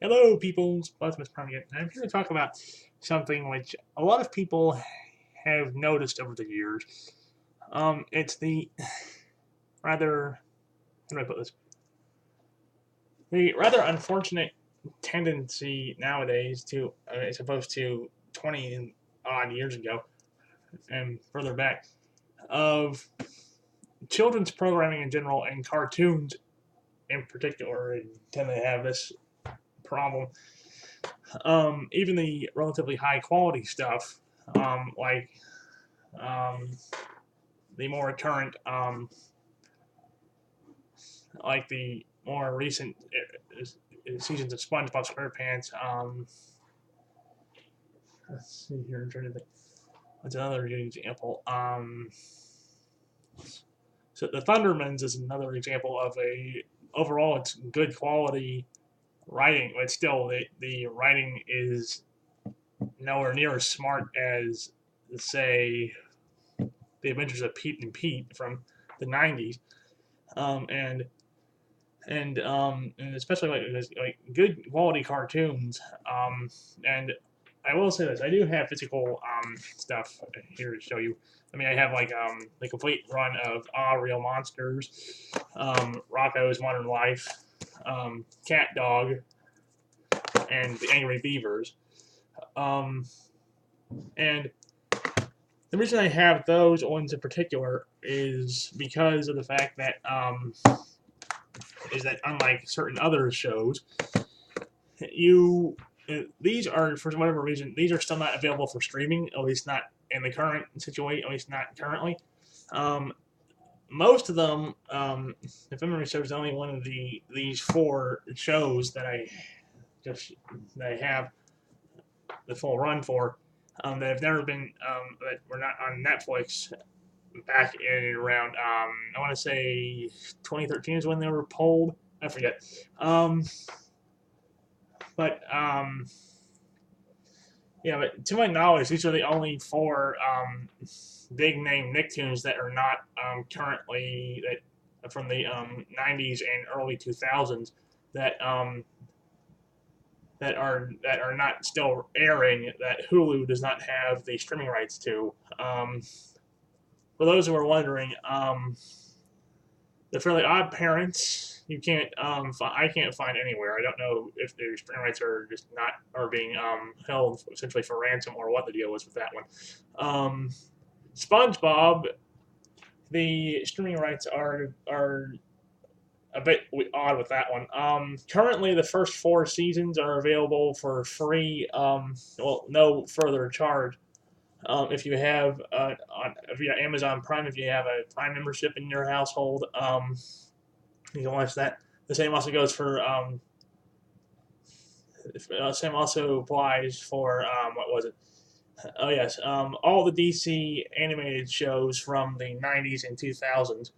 Hello, peoples. Plasmus Prime again. I'm here to talk about something which a lot of people have noticed over the years. It's the rather, how do I put this? The rather unfortunate tendency nowadays to, as opposed to 20 odd years ago and further back, of children's programming in general and cartoons in particular tend to have this problem. Even the relatively high quality stuff, like um, the more current, like the more recent seasons of SpongeBob SquarePants. Let's see here. I'm trying to think. What's another good example? So the Thundermans is another example of a overall it's good quality writing, but still the writing is nowhere near as smart as say the Adventures of Pete and Pete from the '90s, um, and and especially like good quality cartoons. And I will say this: I do have physical stuff here to show you. I mean, I have like the complete run of Real Monsters, Rocco's Modern Life, Cat Dog, and the Angry Beavers. Um, and the reason I have those ones in particular is because of the fact that unlike certain other shows, you these are for whatever reason these are still not available for streaming, at least not in the current situation, at least not currently. Um, Most of them, if memory serves, only one of these four shows just that I have the full run for that have never been that were not on Netflix back in around I want to say 2013 is when they were pulled. I forget. But yeah, but to my knowledge, these are the only four big name Nicktoons that are not currently that from the '90s and early 2000s that that are not still airing that Hulu does not have the streaming rights to. For those who are wondering, the Fairly Odd Parents you can't I can't find anywhere. I don't know if their streaming rights are just not are being held essentially for ransom or what the deal was with that one. SpongeBob, the streaming rights are a bit odd with that one. Currently, the first four seasons are available for free. Well, no further charge. If you have if you have Amazon Prime, if you have a Prime membership in your household, you can watch that. The same also goes for same also applies for what was it? Oh yes, all the DC animated shows from the '90s and 2000s.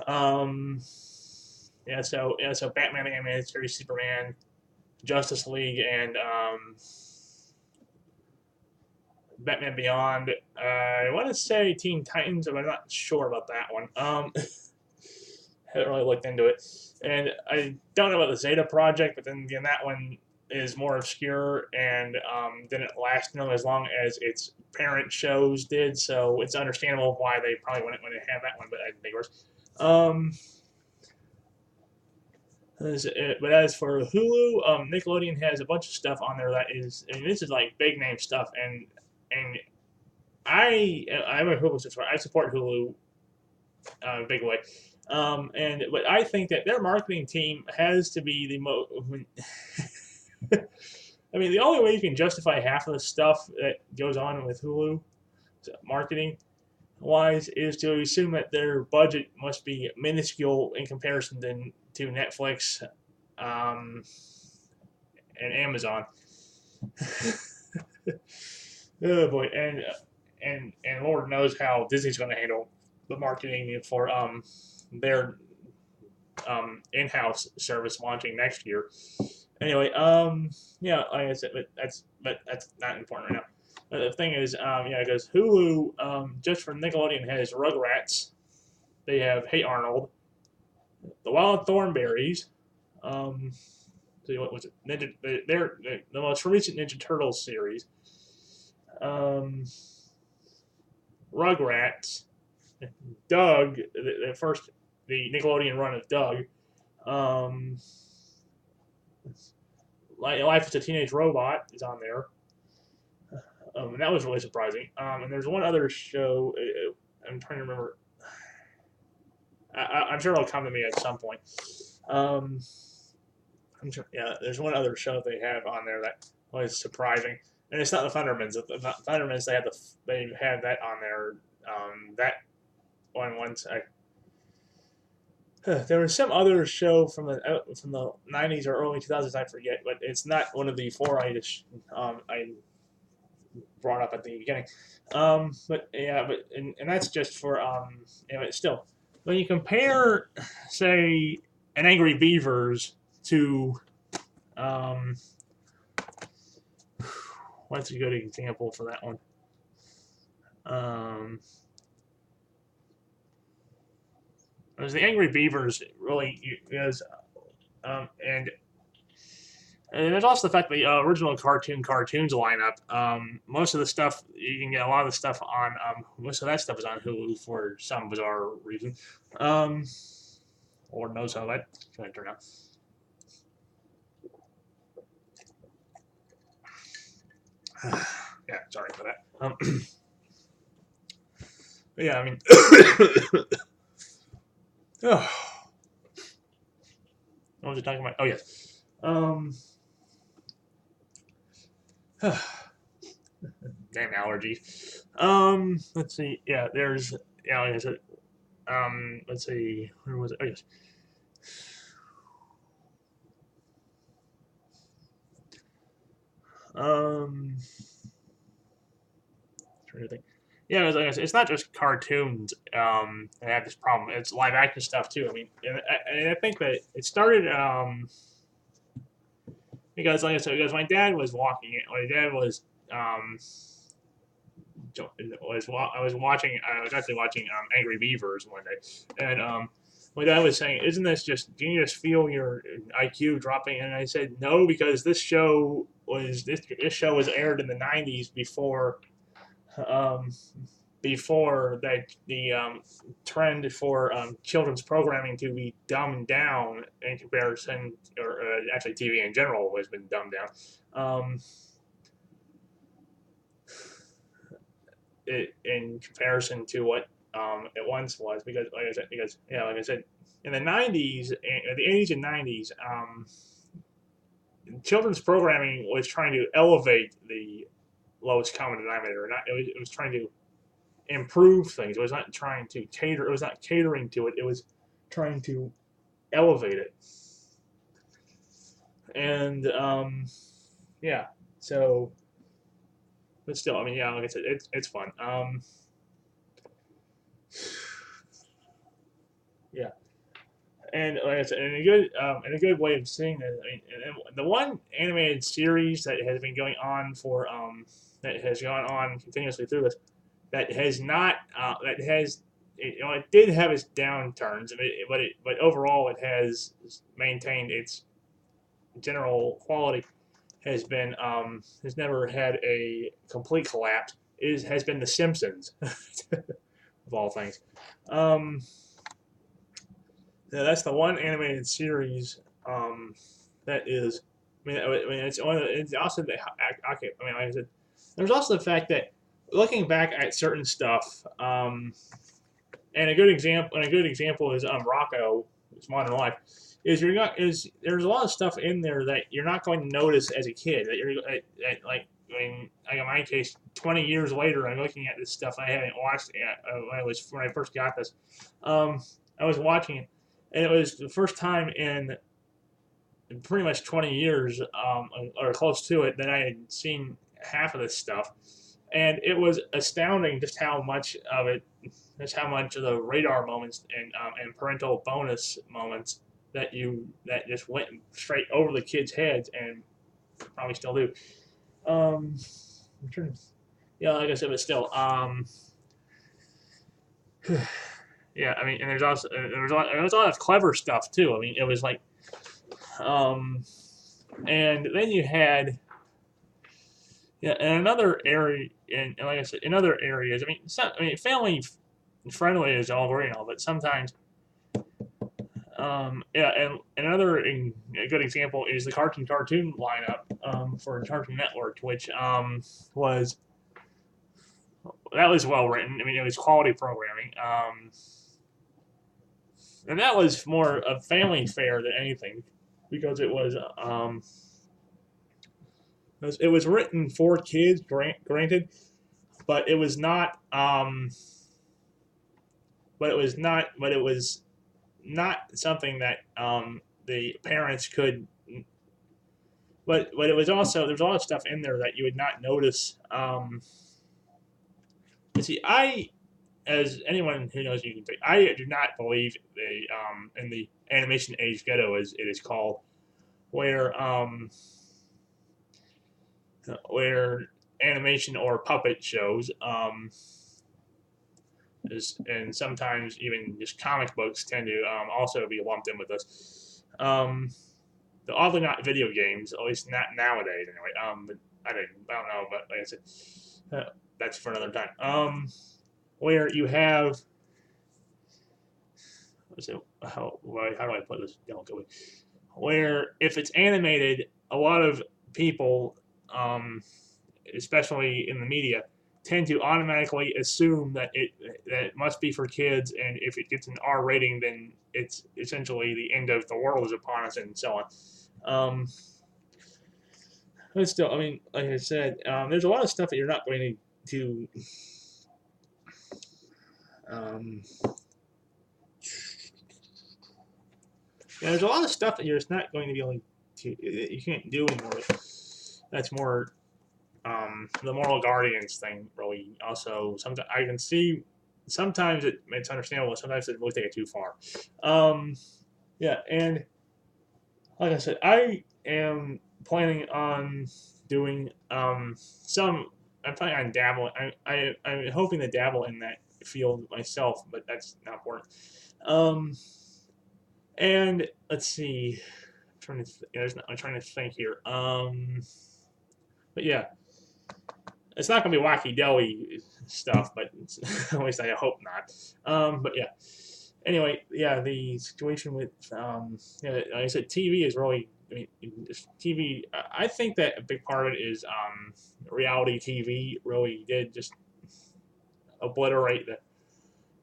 Um, so Batman the animated series, Superman, Justice League, and Batman Beyond. I want to say Teen Titans, but I'm not sure about that one. Haven't really looked into it, and I don't know about the Zeta Project, but then again, that one is more obscure and didn't last nearly as long as its parent shows did. So it's understandable why they probably wouldn't want to have that one, but I digress. Um, but as for Hulu, Nickelodeon has a bunch of stuff on there that is. I mean, this is like big name stuff, and I'm a Hulu subscriber. I support Hulu big way. But I think that their marketing team has to be the most. I mean, the only way you can justify half of the stuff that goes on with Hulu, marketing wise, is to assume that their budget must be minuscule in comparison to Netflix um, and Amazon. Oh boy, and Lord knows how Disney's going to handle the marketing for their in-house service launching next year. Anyway, yeah, like I said, but that's not important right now. But the thing is, yeah, because Hulu, just for Nickelodeon, has Rugrats. They have Hey Arnold, The Wild Thornberries, um, see what was it? They're the most recent Ninja Turtles series. Um, Rugrats, Doug, the Nickelodeon run of Doug. Um, Life as a Teenage Robot is on there. And that was really surprising. And there's one other show. I'm trying to remember. I'm sure it'll come to me at some point. Um, I'm sure. Yeah, there's one other show they have on there that was surprising, and it's not the Thundermans. The Thundermans they had that on there. That one once I. There was some other show from the 90s or early 2000s. I forget, but it's not one of the four I brought up at the beginning. But yeah, and that's just for still when you compare, say, an Angry Beavers to what's a good example for that one? As the Angry Beavers really is, and there's also the fact that the original cartoons lineup. Most of the stuff you can get a lot of the stuff on. Most of that stuff is on Hulu for some bizarre reason. Lord knows how that's going to turn out. Yeah, sorry for that. Yeah, I mean, oh, what was I talking about? Oh yes. Damn allergies. Let's see. Yeah, there's like I said. Let's see. Where was it? Oh yes. Trying to think. Yeah, like I said, it's not just cartoons that have this problem. It's live action stuff too. I mean, and I think that it started because, like I said, because my dad was walking it. My dad was I was watching. I was actually watching Angry Beavers one day, and my dad was saying, "Isn't this just? Do you just feel your IQ dropping?" And I said, "No, because this show was aired in the '90s um, before that the trend for children's programming to be dumbed down in comparison, or actually TV in general has been dumbed down." In comparison to what it once was, because like I said, in the '90s, the '80s and '90s, children's programming was trying to elevate the lowest common denominator. It was trying to improve things. It was not trying to cater. It was not catering to it. It was trying to elevate it. And yeah, so but still, I mean, yeah, like I said, it's fun. Yeah, and like I said, in a good way of seeing it. I mean, and the one animated series that has been going on for that has gone on continuously through this that has not that has it did have its downturns, but overall it has maintained its general quality. Has never had a complete collapse. Has been The Simpsons of all things. Um, yeah, that's the one animated series that is. It's it's also the. Okay, I mean, like I said, there's also the fact that looking back at certain stuff, and a good example is Rocco, it's Modern Life. There's a lot of stuff in there that you're not going to notice as a kid. That you're like in my case, 20 years later, I'm looking at this stuff I haven't watched when I first got this. I was watching it, and it was the first time in pretty much 20 years, or close to it, that I had seen half of this stuff, and it was astounding just how much of it, just how much of the radar moments and parental bonus moments that just went straight over the kids' heads and probably still do. Um, yeah, like I said, but still, yeah. I mean, and there was a lot of clever stuff too. I mean, it was like, um, And then you had, yeah, in another area, and like I said, in other areas, family friendly is all great and all, but sometimes, yeah, and a good example is the cartoon lineup for Cartoon Network, which was that was well written. I mean, it was quality programming, and that was more a family fare than anything, because it was written for kids, granted, but it was not but it was not something that the parents could. But it was also there's a lot of stuff in there that you would not notice. You see, as anyone who knows you can say, I do not believe in the animation age ghetto, as it is called, where where animation or puppet shows and sometimes even just comic books tend to also be lumped in with this. Oddly not video games, at least not nowadays anyway. But I don't know, but like I said, that's for another time. Where you have, how do I put this delicately? Where if it's animated, a lot of people, um, especially in the media, tend to automatically assume that it must be for kids, and if it gets an R rating, then it's essentially the end of the world is upon us, and so on. But still, I mean, like I said, there's a lot of stuff that you're not going to um, yeah, there's a lot of stuff that you're just not going to be able to you can't do anymore. That's more the moral guardians thing. Really, also sometimes I can see sometimes it's understandable. Sometimes it really take it too far. Um, yeah, and like I said, I am planning on doing some. I'm planning on dabbling. I'm hoping to dabble in that field myself, but that's not important. Um, and let's see. I'm trying to think here. But yeah, it's not going to be wacky doughy stuff, but at least I hope not. But yeah. Anyway, yeah, the situation with yeah, like I said, TV is really. I mean, TV. I think that a big part of it is reality TV really did just obliterate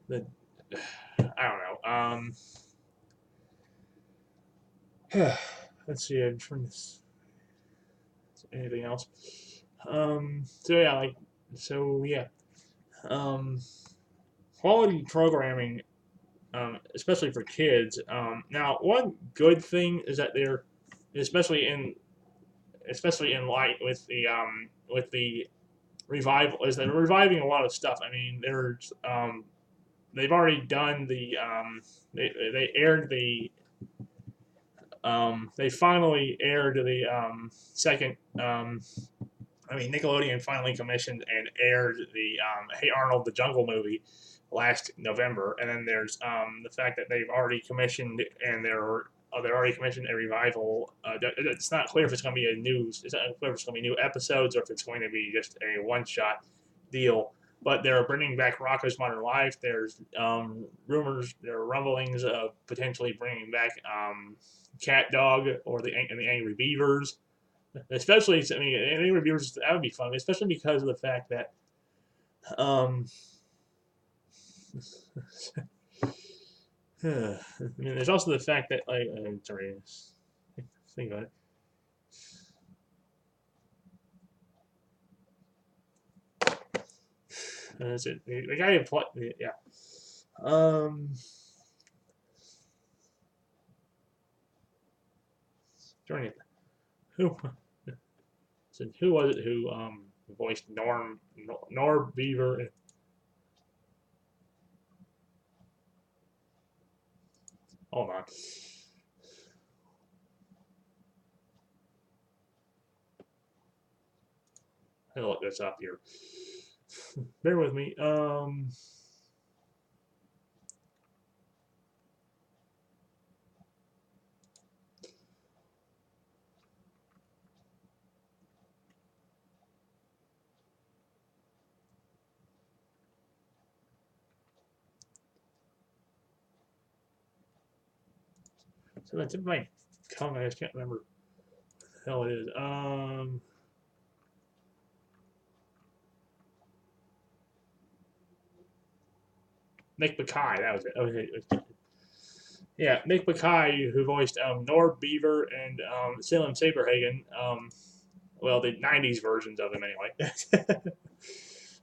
the I don't know. Let's see. I'm trying to. Anything else? So yeah, yeah. Um, quality programming, especially for kids. Now, one good thing is that they're, especially in light with the revival, is they're reviving a lot of stuff. I mean, they've already done they aired they finally aired the second. Nickelodeon finally commissioned and aired the Hey Arnold the Jungle movie last November, and then there's the fact that they've already commissioned and they're already commissioned a revival. It's not clear if it's going to be it's not clear if it's going to be new episodes or if it's going to be just a one-shot deal. But they're bringing back Rocko's Modern Life. There's there are rumblings of potentially bringing back Cat Dog or the Angry Beavers. Especially, I mean, Angry Beavers, that would be fun, especially because of the fact that I mean, there's also the fact that, like, I'm sorry, think about it. That's it. The guy who played, yeah. Darn it. Who? So who was it who voiced Norm Beaver? Hold on. I'll look this up here. Bear with me. So that's in my comment. I just can't remember what the hell it is. Nick Mackay. That was it. Okay. Yeah, Nick Mackay, who voiced Nord Beaver and Salem Saberhagen. Well, the '90s versions of him, anyway.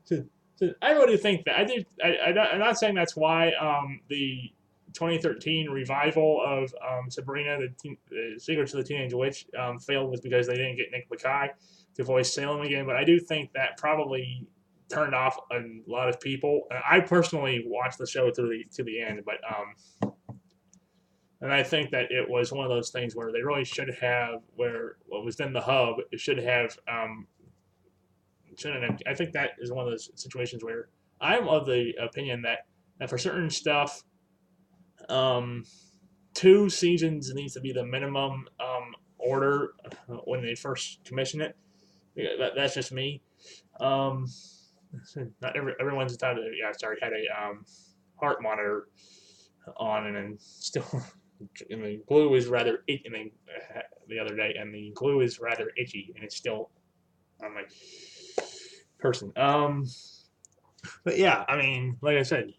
so, so I really think that I'm not saying that's why the 2013 revival of Sabrina, the Secrets of the Teenage Witch, failed was because they didn't get Nick Mackay to voice Salem again. But I do think that probably turned off a lot of people. I personally watched the show to the end, but and I think that it was one of those things where they really should have, where what was in the hub, it should have, shouldn't have. I think that is one of those situations where I'm of the opinion that for certain stuff, um, 2 seasons needs to be the minimum order when they first commission it. Yeah, that's just me. Um, Not everyone's entitled to. Yeah, sorry, had a heart monitor on, and then still, and the glue is rather itchy. I mean, the other day, and the glue is rather itchy, and it's still on my person. But yeah, I mean, like I said.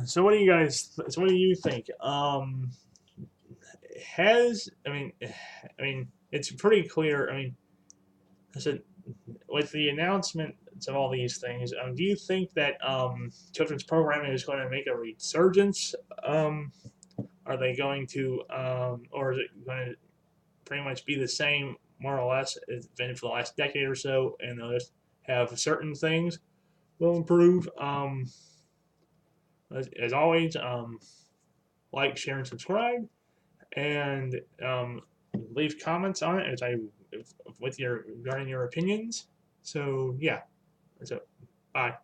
So what do you guys? So what do you think? Has I mean, it's pretty clear. I mean, I said with the announcements of all these things, do you think that children's programming is going to make a resurgence? Are they going to, or is it going to pretty much be the same, more or less, it's been for the last decade or so, and they'll just have certain things will improve? As always, like, share, and subscribe, and leave comments on it with your regarding your opinions. So yeah, so bye.